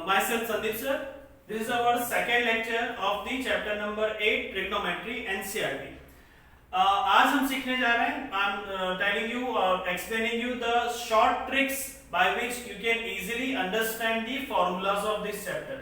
myself Sandeep sir. This is our second lecture of the chapter number 8 trigonometry NCERT. आज हम सीखने जा रहे हैं I'm telling you explaining you the short tricks by which you can easily understand the formulas of this chapter.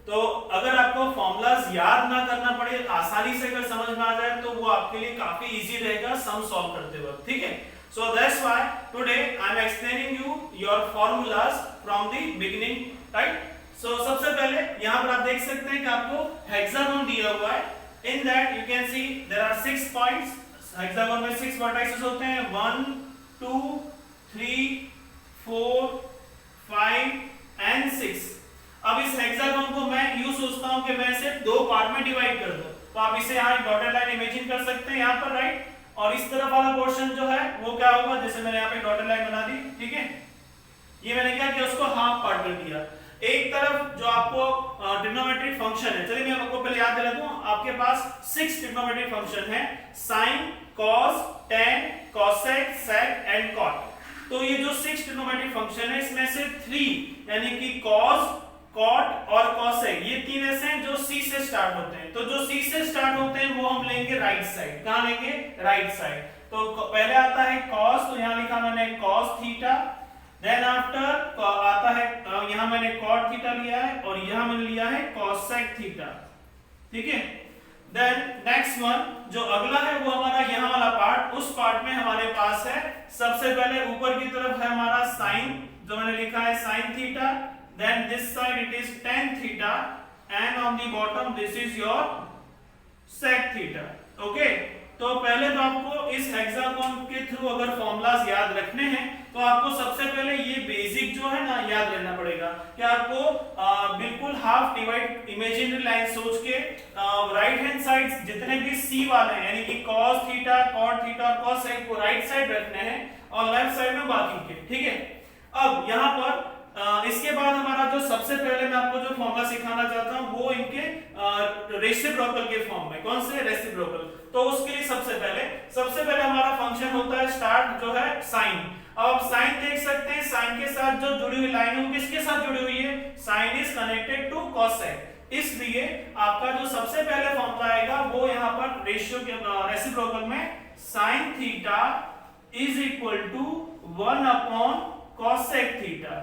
तो अगर आपको formulas याद ना करना पड़े, आसानी से अगर समझ में आ जाए तो वो आपके लिए काफी इजी रहेगा सम सॉल्व करते वक्त, ठीक है? So that's why today I am explaining you your formulas from the beginning, right? So सबसे पहले यहाँ पर आप देख सकते हैं कि आपको हेक्सागोन दिया हुआ है. In that you can see there are 6 points. Hexagon में 6 वर्टाइसेस होते हैं, 1, 2, 3, 4, 5 and 6. अब इस हेक्सागोन को मैं यूं सोचता हूं कि मैं इसे दो पार्ट में डिवाइड कर दूं, तो आप इसे यहाँ डॉटेड लाइन इमेजिन कर सकते हैं यहाँ पर, राइट? और इस तरफ वाला पोर्शन जो है वो क्या होगा, जैसे मैंने यहाँ पे डॉटेड लाइन बना दी, ठीक है? ये मैंने क्या किया, उसको हाफ पार्ट कर दिया. एक तरफ जो आपको ट्रिग्नोमेट्रिक फंक्शन है, चलिए मैं आपको पहले याद दिला दूं, आपके पास 6 ट्रिग्नोमेट्रिक फंक्शन है, sine, cos, tan, cosec, sec and cot. तो ये जो 6 ट्रिग्नोमेट्रिक फंक्शन है इसमें से 3 यानी कि कॉस, कॉट और कोसेक, ये तीन ऐसे हैं जो सी से स्टार्ट होते हैं. तो जो सी से स्टार्ट होते हैं वो हम लेंगे राइट साइड. कहां लेंगे? Right side. तो पहले आता है कॉस, तो यहां लिखा मैंने कॉस थीटा. देन आफ्टर आता है यहां मैंने कॉट थीटा लिया है और यहां मैंने लिया है कोसेक थीटा, ठीक है? देन नेक्स्ट वन जो अगला है वो हमारा यहां वाला पार्ट, उस पार्ट में हमारे पास है सबसे पहले ऊपर की तरफ है हमारा साइन, जो मैंने लिखा है sine theta. Then this side it is tan theta and on the bottom this is your sec theta. Okay? तो पहले तो आपको इस हेक्सागोन के थ्रू अगर फॉर्मूलाज याद रखने हैं तो आपको सबसे पहले ये बेसिक जो है ना याद रहना पड़ेगा कि आपको बिल्कुल हाफ डिवाइड इमेजिनरी लाइन सोच के राइट हैंड साइड जितने भी सी वाले हैं यानी कि cos थीटा, cot थीटा और cosec को राइट साइड रखने हैं और लेफ्ट साइड में बाकी के, ठीक है? अब यहाँ पर इसके बाद हमारा जो सबसे पहले मैं आपको जो फॉर्मूला सिखाना चाहता हूं वो इनके रेसिप्रोकल के फॉर्म में. कौन से? रेसिप्रोकल. तो उसके लिए सबसे पहले हमारा फंक्शन होता है स्टार्ट जो है साइन. अब आप साइन देख सकते हैं, साइन के साथ जो जुड़ी हुई लाइन है वो किसके साथ जुड़ी हुई है? Sine is connected to cosec. इसलिए आपका जो सबसे पहले फॉर्मूला आएगा वो यहाँ पर रेशियो के रेसिप्रोकल में sine theta is equal to 1 upon cosec theta.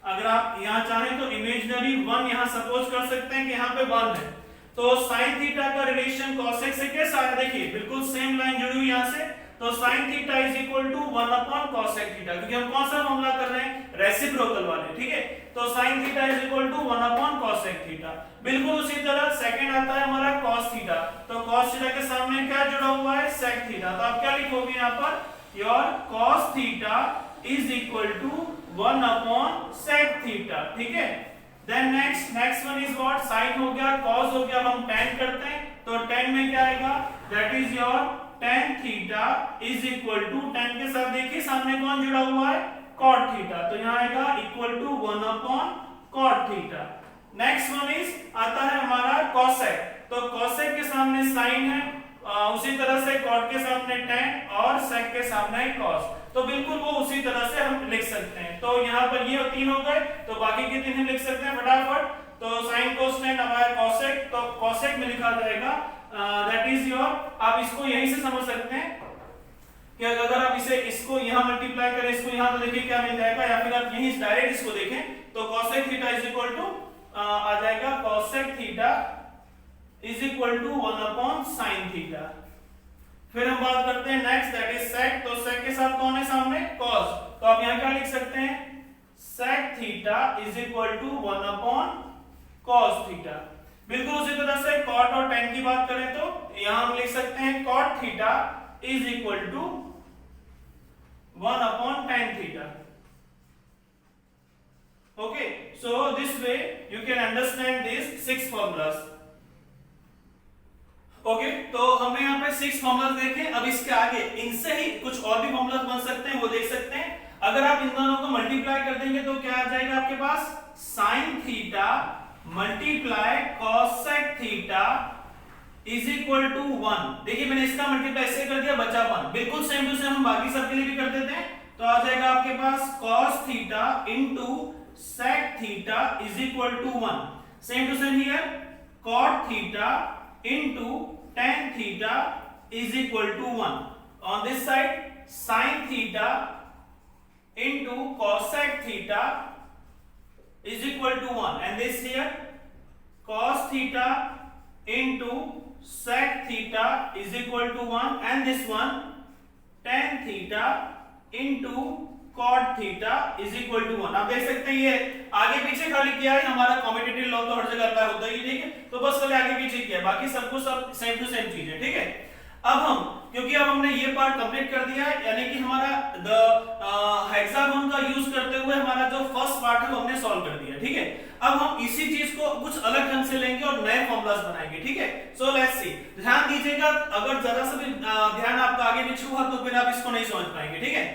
अगर आप यहां चाहें तो इमेजिनरी 1 यहां सपोज कर सकते हैं कि यहां पे 1 है. तो sin थीटा का रिलेशन cosec से कैसा है? देखिए बिल्कुल सेम लाइन जुड़ी हुई यहां से. तो sin theta is equal to 1 upon cosec theta, क्योंकि हम कौन सा फॉर्मूला कर रहे हैं? रेसिप्रोकल वाले, ठीक है? तो sin theta is equal to 1 upon cosec theta. बिल्कुल उसी तरह सेकंड आता है हमारा cos थीटा. तो cos थीटा के सामने क्या जुड़ा हुआ है? sec theta. तो आप क्या लिखोगे यहां पर? Your cos theta is equal to 1 upon sec theta, ठीक है? Then next one is what? sin हो गया, cos हो गया, हम tan करते हैं तो tan में क्या आएगा? That is your tan theta is equal to, tan के साथ देखिए सामने कौन जुड़ा हुआ है? cot theta. तो यहां आएगा equal to 1 upon cot theta. Next one is आता है हमारा cosec. तो cosec के सामने sin है, उसी तरह से cot के सामने tan और sec के सामने cos. तो बिल्कुल वो उसी तरह से हम लिख सकते हैं. तो यहाँ पर ये 3 हो गए, तो बाकी के 3 हम लिख सकते हैं फटाफट. तो sin cos tan हमारा cosec, तो cosec में लिखा जाएगा दैट इज योर, आप इसको यहीं से समझ सकते हैं कि अगर आप इसको यहाँ मल्टीप्लाई करें इसको यहाँ, तो देखिए क्या मिल जाएगा, या फिर आप यहीं डायरेक्ट इसको देखें तो cosec theta is equal to आ जाएगा cosec theta is equal to 1 upon sin theta. फिर हम बात करते हैं नेक्स्ट दैट इज sec. तो sec के साथ कौन है सामने? cos. तो आप यहां क्या लिख सकते हैं? sec theta is equal to 1 upon cos theta. बिल्कुल उसी तरह से cot और tan की बात करें तो यहां हम लिख सकते हैं cot theta is equal to 1 upon tan theta. Okay, so this way you can understand this 6 formulas. Okay, तो हमने यहाँ पे 6 फॉर्मूलाज देखे. अब इसके आगे इनसे ही कुछ और भी फॉर्मूलाज बन सकते हैं, वो देख सकते हैं. अगर आप इन दोनों को मल्टीप्लाई कर देंगे तो क्या आ जाएगा आपके पास? sin theta multiply cosec theta is equal to 1. देखिए मैंने इसका मल्टीप्लाई ऐसे कर दिया, बचा 1. बिल्कुल सेम टू सेम हम बाकी सब के लिए भी कर देते हैं. तो आ जाएगा आपके पास cos theta into sec theta is equal to 1. Same to same here, cot theta into tan theta is equal to 1. On this side, sin theta into cosec theta is equal to 1. And this here, cos theta into sec theta is equal to 1. And this one, tan theta into cot theta is equal to 1. आप देख सकते हैं ये आगे पीछे खाली किया है, हमारा कम्यूटेटिव लॉ तो हर जगह अप्लाई होता ही, ठीक है, तो बस खाली आगे पीछे किया है, बाकी सब कुछ सब सेम टू सेम चीज है, ठीक है. अब हम क्योंकि अब हमने ये पार्ट कंप्लीट कर दिया है, यानी कि हमारा द हेक्सागोन का यूज करते हुए हमारा जो फर्स्ट पार्ट है वो हमने सॉल्व कर दिया, ठीक है. अब हम इसी चीज को कुछ अलग ढंग से लेंगे और नए फॉर्मूलास बनाएंगे, ठीक है. सो लेट्स सी, ध्यान दीजिएगा, अगर जरा सा भी ध्यान आपका आगे पीछे हुआ तो फिर आप इसको नहीं समझ पाएंगे, ठीक है.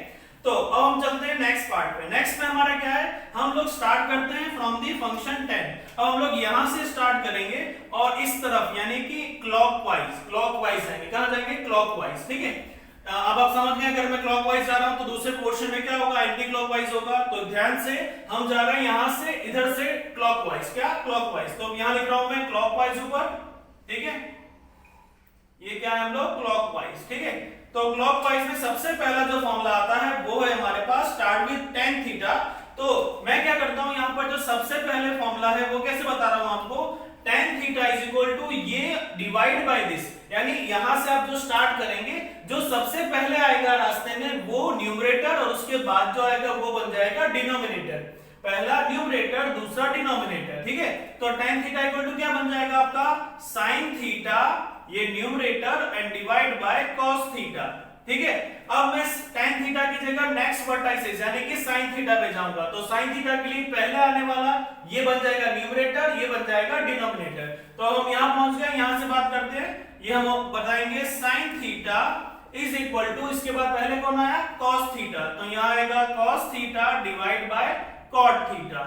तो अब हम चलते हैं नेक्स्ट पार्ट पे. नेक्स्ट में हमारा क्या है, हम लोग स्टार्ट करते हैं फ्रॉम दी फंक्शन 10. अब हम लोग यहां से स्टार्ट करेंगे और इस तरफ यानी कि क्लॉकवाइज आएंगे. कहां जाएंगे? क्लॉकवाइज, ठीक है. अब आप समझ गए, अगर मैं क्लॉकवाइज जा रहा हूं तो दूसरे पोर्शन में क्या होगा? एंटी क्लॉकवाइज होगा. तो ध्यान से हम जा रहे हैं यहां से इधर से क्लॉकवाइज. क्या? क्लॉकवाइज. तो यहां लिख रहा हूं मैं क्लॉकवाइज ऊपर, ठीक है. ये क्या है हम लोग? क्लॉकवाइज, ठीक है. तो क्लॉकवाइज में सबसे पहला जो फॉर्मूला आता है वो है हमारे पास स्टार्ट विद tan थीटा. तो मैं क्या करता हूं, यहां पर जो सबसे पहले फॉर्मूला है वो कैसे बता रहा हूं आपको, tan theta is equal to ये डिवाइड बाय दिस, यानी यहां से आप जो स्टार्ट करेंगे, जो सबसे पहले आएगा रास्ते में वो न्यूमरेटर और उसके बाद जो आएगा वो बन जाएगा डिनोमिनेटर. पहला न्यूमरेटर, दूसरा डिनोमिनेटर, ठीक है. तो tan थीटा इक्वल टू क्या बन जाएगा आपका? sin थीटा, ये numerator and divide by cos theta, ठीक है. अब मैं tan थीटा की जगह नेक्स्ट वर्टाइसिस यानी कि sin थीटा पे जाऊंगा. तो sin थीटा के लिए पहले आने वाला ये बन जाएगा न्यूमरेटर, ये बन जाएगा डिनोमिनेटर. तो हम यहां पहुंच गए, यहां से बात करते हैं. ये हम बताएंगे sin theta is equal to, इसके बाद पहले कौन आया? cos theta. तो यहां आएगा cos theta divide by cot theta.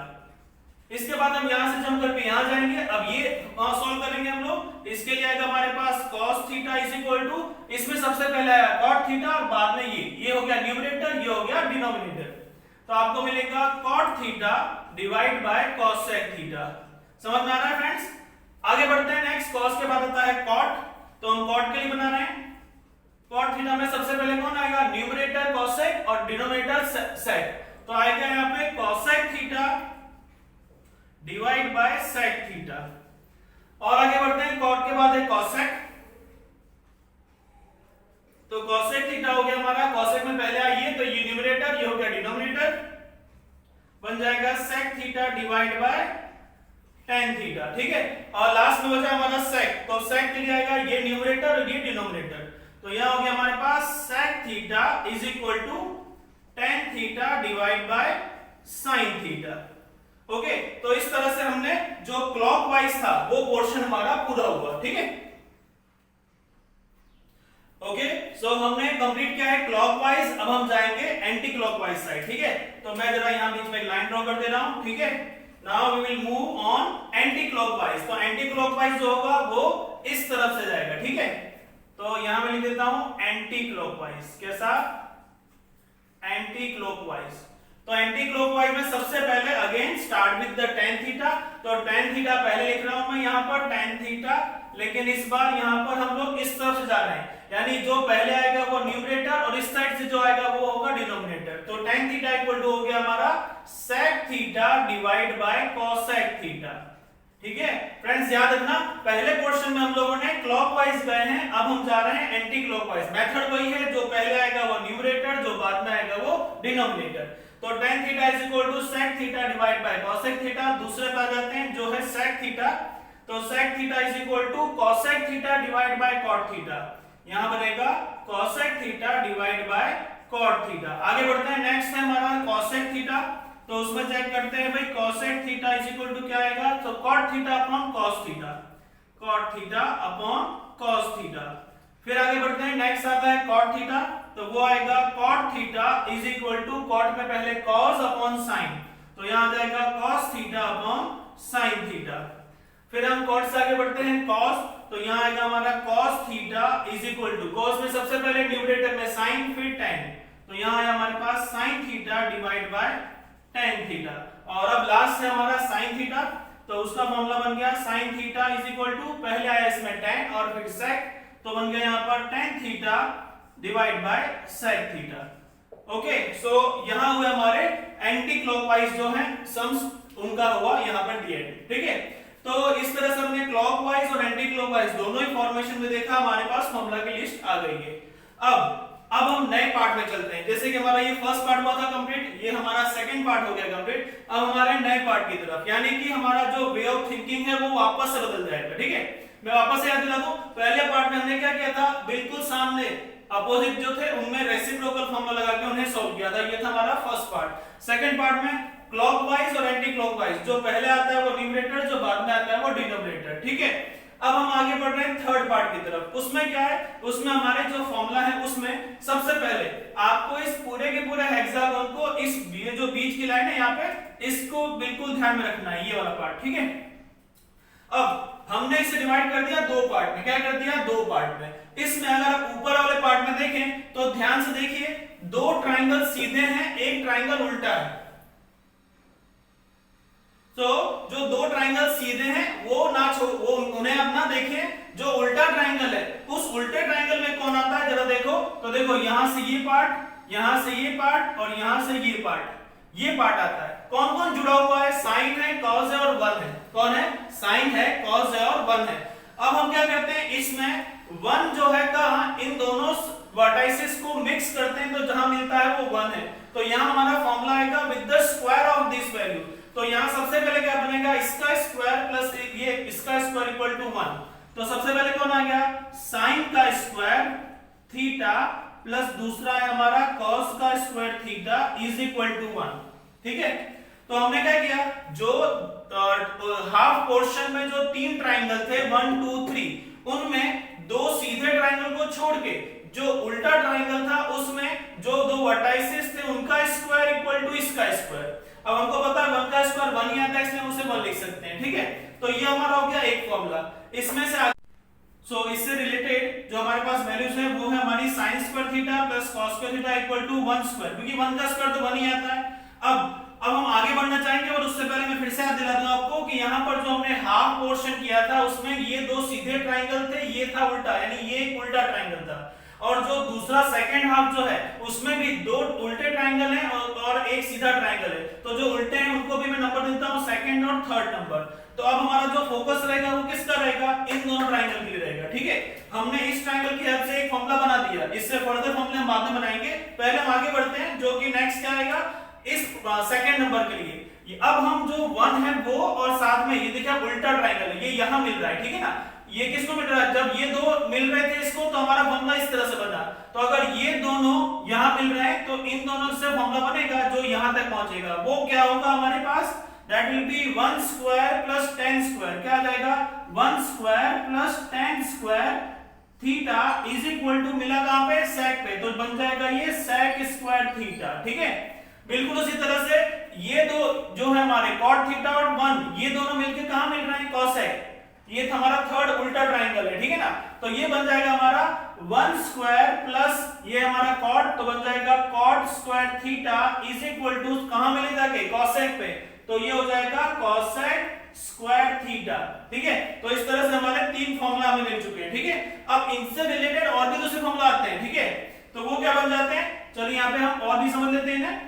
इसके बाद हम यहां से जंप करके यहां जाएंगे. अब ये सॉल्व करेंगे हम लोग. इसके लिए आएगा हमारे पास cos theta is equal to, इसमें सबसे पहले आया cot थीटा और बाद में ये हो गया न्यूमरेटर, ये हो गया डिनोमिनेटर. तो आपको मिलेगा cot theta divide by cosec theta. समझ में आ रहा है फ्रेंड्स? आगे बढ़ते हैं. नेक्स्ट cos के बाद आता है cot. तो हम cot के लिए बना रहे हैं. cot थीटा में सबसे पहले कौन आएगा? न्यूमरेटर cosec और डिनोमिनेटर sec. तो आएगा यहाँ पे cosec theta divide by sec theta. और आगे बढ़ते हैं. cot के बाद है cosec. तो cosec थीटा हो गया हमारा. cosec में पहले आइए तो ये न्यूमरेटर, ये हो गया डिनोमिनेटर, बन जाएगा sec theta divide bye tan theta, ठीक है. और लास्ट में बचा हमारा sec. तो sec के लिए आएगा ये न्यूमरेटर और ये डिनोमिनेटर. तो यहां हो गया हमारे पास sec theta is equal to tan theta divide by sin theta. Okay. तो इस तरह से हमने जो क्लॉकवाइज था वो पोर्शन हमारा पूरा हुआ, ठीक है. ओके. सो हमने कंप्लीट किया है क्लॉकवाइज. अब हम जाएंगे एंटी क्लॉकवाइज साइड, ठीक है. तो मैं जरा यहां बीच में एक लाइन ड्रॉ कर दे रहा हूं, ठीक है. Now we will move on anticlockwise. तो एंटी क्लॉकवाइज जो होगा वो इस तरफ से जाएगा, ठीक है. तो यहां मैं लिख देता हूं एंटी क्लॉकवाइज. कैसा? Anti clockwise. तो एंटी क्लॉकवाइज में सबसे पहले again start with the tan theta. तो tan थीटा पहले लिख रहा हूं मैं यहां पर tan थीटा, लेकिन इस बार यहां पर हम लोग इस तरफ से जा रहे हैं, यानी जो पहले आएगा वो न्यूमरेटर और इस साइड से जो आएगा वो होगा डिनोमिनेटर. तो tan थीटा इक्वल टू हो गया हमारा sec theta divide by cosec theta, ठीक है. फ्रेंड्स याद रखना, पहले पोर्शन में हम लोगों ने क्लॉकवाइज गए हैं, अब हम जा रहे हैं एंटी क्लॉकवाइज. मेथड वही है, जो पहले आएगा वो न्यूमरेटर, जो बाद में आएगा वो डिनोमिनेटर. तो tan theta is equal to sec theta divide by cosec theta. दूसरे पे आ जाते हैं जो है sec थीटा. तो sec theta is equal to cosec theta divide by cot theta. यहां बनेगा cosec theta divide by cot theta. आगे बढ़ते हैं. नेक्स्ट है हमारा cosec थीटा. तो उसमें चेक करते हैं भाई cosec theta is equal to क्या आएगा? तो cot theta upon cos theta, cot theta upon cos theta. फिर आगे बढ़ते हैं. नेक्स्ट आता है cot थीटा. तो वो आएगा cot theta is equal to, cot में पहले cos अपॉन sin, तो यहां आ जाएगा cos theta upon sin theta. फिर हम cot से आगे बढ़ते हैं cos. तो यहां आएगा हमारा cos theta is equal to, cos में सबसे पहले न्यूमरेटर में sin, फिर tan. तो यहां आया हमारे पास sin theta divide bye tan theta. और अब लास्ट है हमारा sin थीटा, तो उसका फॉर्मूला बन गया sin theta is equal to, पहले आया इसमें tan और फिर sec, तो बन गया यहाँ पर tan theta divide by sec theta. Okay, so यहाँ हुए हमारे एंटी क्लॉकवाइज जो है सम्स, उनका हुआ यहाँ पर डीएड। ठीक है, तो इस तरह से हमने क्लॉकवाइज और एंटी क्लॉकवाइज दोनों ही फॉर्मेशन में देखा, हमारे पास फॉर्मूला की लिस्ट आ गई है। अब हम नए पार्ट में चलते हैं। जैसे कि हमारा ये फर्स्ट पार्ट हुआ था कंप्लीट, ये हमारा सेकंड पार्ट हो गया कंप्लीट। अब हमारे नए पार्ट की तरफ, यानी कि हमारा जो वे ऑफ थिंकिंग है वो वापस से बदल जाएगा। ठीक है, मैं वापस से याद दिला दूं, पहले पार्ट में हमने क्या किया था, बिल्कुल सामने अपोजिट जो थे उनमें रेसिप्रोकल फॉर्मूला लगा के उन्हें सॉल्व किया था, ये था हमारा फर्स्ट पार्ट। सेकंड पार्ट में क्लॉकवाइज और एंटी क्लॉकवाइज, जो पहले आता है वो न्यूमरेटर, जो बाद में आता है वो डिनोमिनेटर। ठीक है, अब हम आगे बढ़ रहे हैं थर्ड पार्ट की तरफ। उसमें क्या है, उसमें हमारे जो फॉर्मूला है उसमें सबसे पहले आपको इस पूरे के पूरे हेक्सागोन को, इस ये जो बीच की लाइन है यहाँ पे, इसको बिल्कुल ध्यान में रखना है, ये वाला पार्ट। ठीक है, अब हमने इसे डिवाइड कर दिया दो पार्ट में। क्या कर दिया, दो पार्ट में। इसमें अगर आप ऊपर वाले पार्ट में देखें तो ध्यान से देखिए, दो ट्राइंगल सीधे हैं, एक ट्राइंगल उल्टा है। तो जो दो ट्राइंगल सीधे हैं वो वो उन्हें अब ना देखें, जो उल्टा ट्राइंगल है उस उल्टे ट्राइंगल में कौन आता है जरा देखो, तो देखो यहां से ये पार्ट, यहां से ये पार्ट और यहां से ये पार्ट आता है। कौन कौन जुड़ा हुआ है, साइन है, कॉस है और 1 है। कौन है, साइन है, कॉस है और 1 है। अब हम क्या करते हैं, इसमें 1 जो है कहां, इन दोनों वर्टाइसेस को मिक्स करते हैं, तो जहां मिलता है वो 1 है। तो यहां हमारा फॉर्मूला आएगा with the square of this value. तो यहां सबसे पहले क्या बनेगा, इसका स्क्वायर प्लस ये इसका स्क्वायर इक्वल टू 1। तो सबसे पहले कौन आ गया, साइन का स्क्वायर थीटा प्लस दूसरा है हमारा कॉस का square theta is equal to 1। ठीक है, तो हमने क्या किया, जो हाफ पोर्शन में जो तीन ट्राइंगल थे 1 2 3, उनमें दो सीधे ट्राइंगल को छोड़ के जो उल्टा ट्राइंगल था उसमें जो दो वर्टाइसेस थे उनका स्क्वायर इक्वल टू इसका स्क्वायर। अब हमको पता है 1 का स्क्वायर 1 ही आता है, इसलिए उसे 1 लिख सकते हैं। ठीक है, तो ये हमारा हो गया एक फॉर्मूला। इसमें से इससे रिलेटेड जो हमारे पास वैल्यूज है वो है हमारी sin square theta plus cos square theta equal to 1 square, क्योंकि 1 का स्क्वायर तो 1 ही आता है। अब हम आगे बढ़ना चाहेंगे, और उससे पहले मैं फिर से याद दिला दूं आपको कि यहाँ पर जो हमने हाफ पोर्शन किया था उसमें ये दो सीधे ट्राइंगल थे, ये था उल्टा, यानी ये एक उल्टा ट्राइंगल था। और जो दूसरा सेकंड हाफ जो है उसमें भी दो उल्टे ट्राइंगल हैं और एक सीधा ट्राइंगल है। तो जो उल्टे हैं उनको भी मैं नंबर देता हूं सेकंड और थर्ड नंबर। तो अब हमारा जो फोकस रहेगा वो किसका रहेगा, इन दोनों ट्राइंगल के लिए रहेगा। ठीक है, हमने इस ट्राइंगल की हेल्प से एक फॉर्मूला बना दिया, इससे फर्दर फॉर्मूले हम बाद में बनाएंगे। पहले हम आगे बढ़ते हैं, जो कि नेक्स्ट क्या आएगा इस सेकंड नंबर के लिए। अब हम जो 1 है वो और साथ में ये देखिए उल्टा ट्राइंगल है, ये यहां मिल रहा है। ठीक है ना, ये किसको मिल रहा है, जब ये दो मिल रहे थे इसको, तो हमारा फॉर्मूला इस तरह से बना। तो अगर ये दोनों यहां मिल रहे हैं तो इन दोनों से फॉर्मूला बनेगा जो यहां तक पहुंचेगा, वो क्या होगा हमारे पास, that will be 1 square plus tan square. क्या आ जाएगा, 1 square plus tan square theta is equal to, मिला कहां पे, sec पे, तो बन जाएगा ये sec स्क्वायर थीटा। ठीक है, बिल्कुल उसी तरह से ये दो जो है हमारे cot थीटा और 1, ये दोनों मिलकर कहां मिल रहे हैं, cosec। ये था हमारा थर्ड उल्टा ट्राइंगल है। ठीक है ना, तो ये बन जाएगा हमारा 1 स्क्वायर प्लस ये हमारा cot, तो बन जाएगा cot square theta is equal to कहां मिले जाके, cosec पे, तो ये हो जाएगा cosec स्क्वायर थीटा। ठीक है, तो इस तरह से हमारे तीन फॉर्मूला हमें मिल चुके हैं। ठीक है, अब इनसे रिलेटेड और भी दूसरे फॉर्मूला आते हैं। ठीक है, तो वो क्या बन जाते हैं, चलिए यहाँ पे हम और भी समझ लेते हैं।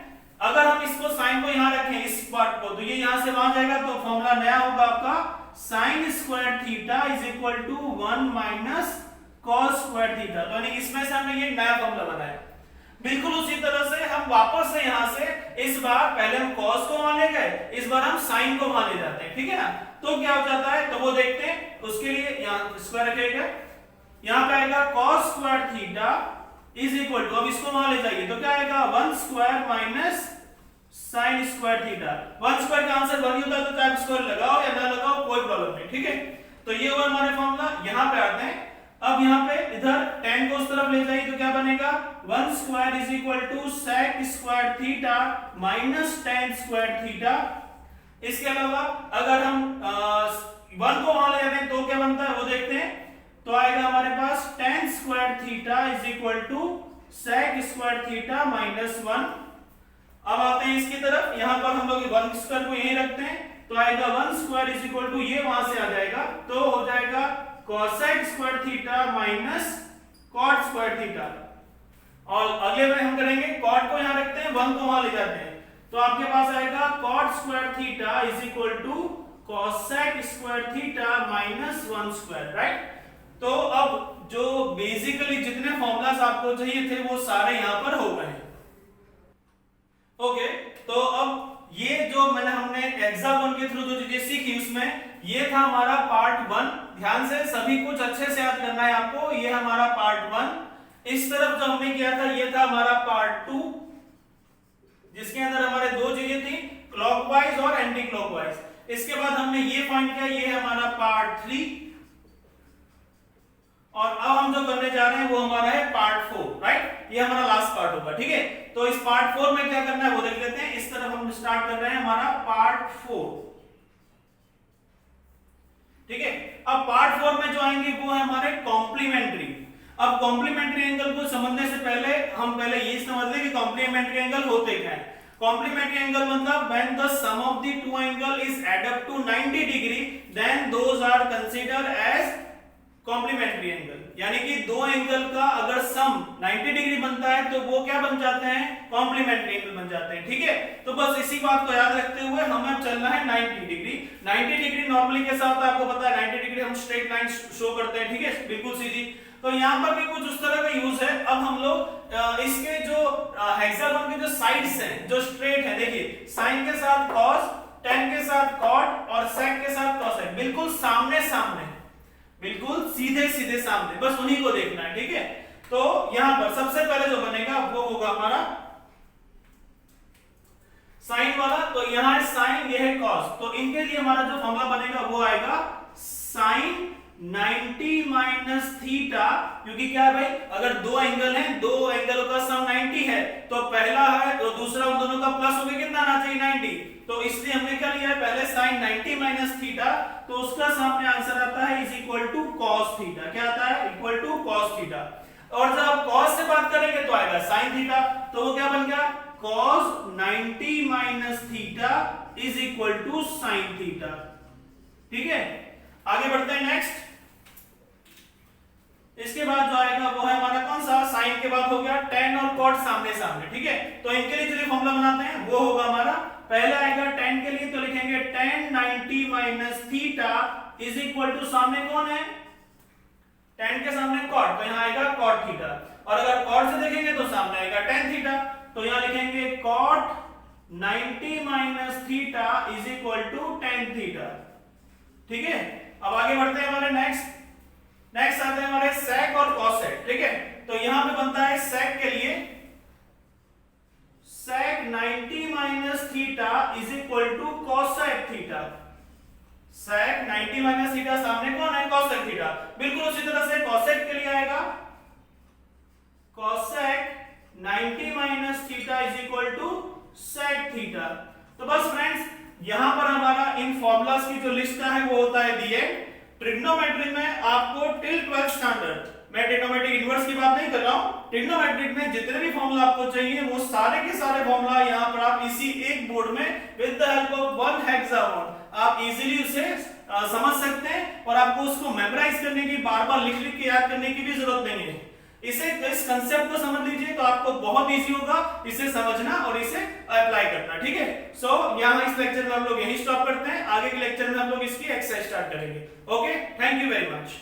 अगर हम इसको साइन को यहाँ रखें इस पार्ट को, तो ये यहां से वहां जाएगा, तो फॉर्मूला नया होगा आपका sin square theta is equal to 1 minus cos square theta. तो यानी इसमें से हमने ये नया फॉर्मूला बनाया। बिल्कुल उसी तरह से हम वापस से यहां से इस बार पहले हम cos को वहां ले गए, इस बार हम sin को वहां ले जाते हैं। ठीक है ना, तो क्या हो जाता है, तो वो देखते हैं। उसके लिए यहां स्क्वायर रखेगा, यहां पे आएगा cos square theta is equal to, अब इसको वहां ले जाइए तो क्या आएगा 1 square minus sin square theta. 1 square का आंसर 1 ही होता है, तो चाहे स्क्वायर लगाओ या ना लगाओ कोई प्रॉब्लम नहीं। ठीक है, तो ये हुआ हमारे फॉर्मूला। यहां पे आते हैं, अब यहां पे इधर tan को उस तरफ ले जाइए तो क्या बनेगा, 1 square is equal to sec square theta minus tan square theta. इसके अलावा अगर हम 1 को वहां ले जाते हैं तो क्या बनता है वो देखते हैं। तो आएगा हमारे पास tan square theta is equal to sec square theta minus 1। अब आते हैं इसकी तरफ, यहां पर हम लोग 1 स्क्वायर को यहीं रखते हैं, तो आएगा 1 स्क्वायर इज इक्वल टू ये वहां से आ जाएगा, तो हो जाएगा cosec square theta minus cot square theta. और अगले में हम करेंगे cot को यहां रखते हैं, 1 को वहां ले जाते हैं, तो आपके पास आएगा cot square theta is equal to cosec square theta minus 1 square, right. तो अब जो बेसिकली जितने फॉर्मूलास आपको चाहिए थे वो सारे यहां पर हो गए। ओके, तो अब ये जो हमने एग्जाम के थ्रू जो चीजें सीखी उसमें ये था हमारा पार्ट 1। ध्यान से सभी कुछ अच्छे से याद करना है आपको, ये हमारा पार्ट 1। इस तरफ जो हमने किया था ये था हमारा पार्ट 2, जिसके अंदर हमारे दो चीजें थी, क्लॉकवाइज और एंटी क्लॉकवाइज। इसके बाद हमने ये फाइंड किया, ये हमारा पार्ट 3, और अब हम जो करने जा रहे हैं वो हमारा है पार्ट 4, राइट। ये हमारा लास्ट पार्ट होगा, ठीक है। तो इस पार्ट 4 में क्या करना है वो देख लेते हैं। इस तरफ हम स्टार्ट कर रहे हैं हमारा पार्ट 4, ठीक है। अब पार्ट 4 में जो आएंगे वो है हमारे कॉम्प्लीमेंट्री। अब कॉम्प्लीमेंट्री एंगल को समझने से पहले हम ये समझ लें कि कॉम्प्लीमेंट्री एंगल होते क्या है। कॉम्प्लीमेंट्री एंगल मतलब when the sum of the two angle is add up to 90 degree then those are considered as complementary angle, यानी कि दो एंगल का अगर सम 90 डिग्री बनता है तो वो क्या बन जाते हैं, कॉम्प्लीमेंट्री एंगल बन जाते हैं, ठीक है। तो बस इसी बात को याद रखते हुए हमें अब चलना है 90 डिग्री। 90 डिग्री नॉर्मली कैसा होता है आपको पता है, 90 डिग्री हम स्ट्रेट लाइन शो करते हैं, ठीक है, बिल्कुल सीधी। तो यहाँ पर भी कुछ उस तरह का यूज है। अब हम लोग इसके जो हेक्सागोन के जो साइड्स हैं जो स्ट्रेट है, देखिए साइन के साथ कॉस, tan के साथ कॉट और sec के साथ cosec, बिल्कुल सामने सामने, बिल्कुल सीधे सीधे सामने, बस उन्हीं को देखना है, ठीक है। तो यहां पर सबसे पहले जो बनेगा वो होगा हमारा साइन वाला, तो यहां है साइन, ये है कॉस, तो इनके लिए हमारा जो फॉर्मूला बनेगा वो आएगा साइन 90 माइनस थीटा, क्योंकि क्या है भाई, अगर दो एंगल हैं, दो एंगलों का सम 90 है, तो पहला है तो दूसरा उन दोनों का प्लस हो गया, कितना आना चाहिए 90, तो इसलिए हमने क्या लिया है पहले साइन 90 माइनस थीटा, तो उसका सामने आंसर आता है is equal to cos theta. क्या आता है, इक्वल टू कॉस थीटा। और जब आप कॉस से बात करेंगे तो आएगा साइन थीटा, तो वो क्या बन गया, cos 90 minus theta is equal to sine theta, ठीक है। आगे बढ़ते हैं नेक्स्ट। इसके बाद जो आएगा वो है हमारा कौन सा, साइन के बाद हो गया tan और cot सामने सामने, ठीक है। तो इनके लिए चलिए फॉर्मूला बनाते हैं, वो होगा हमारा पहला आएगा tan के लिए, तो लिखेंगे tan 90 minus theta is equal to सामने कौन है, tan के सामने cot, तो यहाँ आएगा cot थीटा, और अगर cot से देखेंगे तो सामने आएगा tan थीटा, तो यहाँ लिखेंगे cot 90 minus theta is equal to tan theta, ठीक है। अब आगे बढ़ते हैं हमारे नेक्स्ट आते हैं हमारे sec और cosec, ठीक है। तो यहां पे बनता है sec के लिए sec 90 minus theta is equal to cosec theta. sec 90 minus theta सामने कौन है, cosec थीटा। बिल्कुल उसी तरह से cosec के लिए आएगा cosec 90 minus theta is equal to sec theta. तो बस फ्रेंड्स यहां पर हमारा इन फॉर्मूलास की जो लिस्ट है वो होता है दिए। ट्रिग्नोमेट्री में आपको टिल 12th स्टैंडर्ड, मैं ट्रिग्नोमेट्रिक इनवर्स की बात नहीं कर रहा हूं, ट्रिग्नोमेट्रिक में जितने भी फॉर्मूला आपको चाहिए वो सारे के सारे फॉर्मूला यहां पर आप इसी एक बोर्ड में with the help of one hexagon आप इजीली उसे समझ सकते हैं, और आपको उसको मेमोराइज करने की, बार बार लिख लिख के याद करने की भी जरूरत नहीं है। इस कंसेप्ट को समझ लीजिए तो आपको बहुत इजी होगा इसे समझना और इसे अप्लाई करना, ठीक है। सो यहाँ इस लेक्चर में हम लोग यही स्टॉप करते हैं, आगे के लेक्चर में हम लोग इसकी एक्सरसाइज स्टार्ट करेंगे। Okay, thank you very much.